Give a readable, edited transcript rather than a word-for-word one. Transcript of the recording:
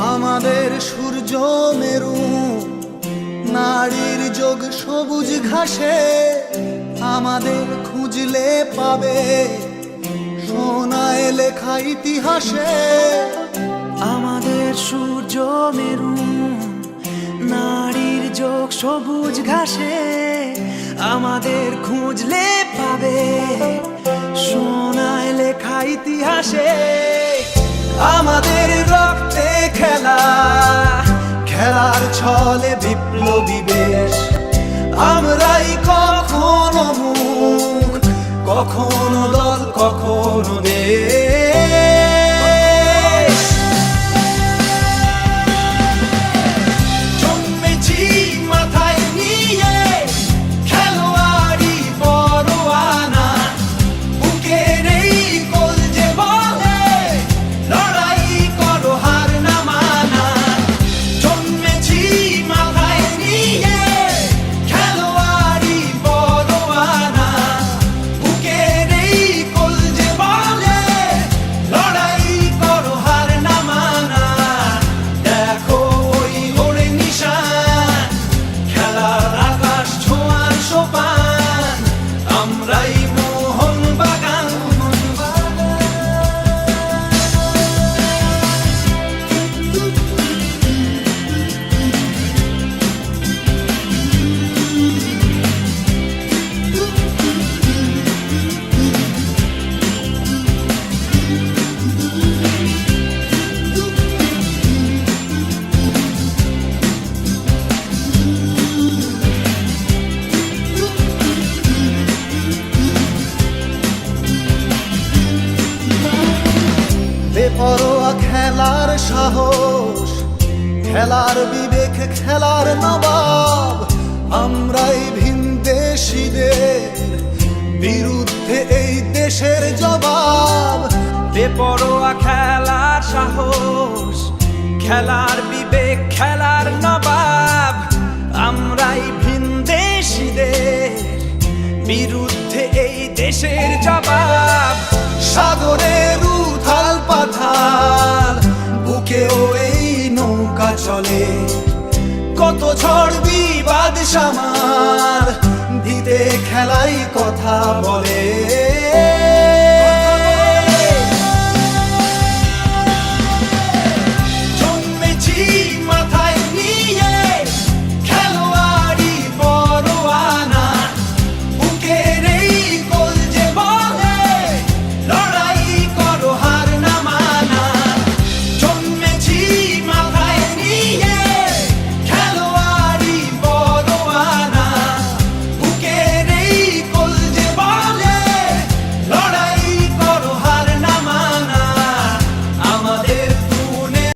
আমাদের সূর্য মেরু নারীর যোগ সবুজ ঘাসে আমাদের খুঁজলে পাবে সোনায় লেখা ইতিহাসে। আমাদের সূর্য মেরু নারীর যোগ সবুজ ঘাসে আমাদের খুঁজলে পাবে সোনায় লেখা ইতিহাসে। আমাদের রক্তে খেলা, খেলার ছলে বিপ্লবী বেশ। আমরাই কখনো মুখ, কখনো দল, কখনো দেশ। জন্মেছি মাথায় নিয়ে খেলোয়াড়ি পরোয়ানা, বুকে নেই কলজে বলে লড়াই করো হার না মানা। জন্মেছি মাথায় নিয়ে খেলোয়াড়ি পরোয়ানা, বুকে নেই কলজে বলে লড়াই করো হার না মানা। দেখো ওই ওড়ে নিশান, খেলার আকাশ ছোঁয়ার সোপান, আমরাই মোহন বাগান। বেপরোয়া খেলার সাহস, খেলার বিবেক, খেলার নবাব, আমরাই ভিনদেশীদের বিরুদ্ধে এই দেশের জবাব। বেপরোয়া খেলার সাহস, খেলার বিবেক, খেলার নবাব, আমরাই ভিনদেশীদের বিরুদ্ধে এই দেশের জবাব। সাগরের উথাল পাথাল বুকেও এই নৌকা চলে, কত ঝড় বিবাদ সামাল দিতে খেলাই কথা বলে।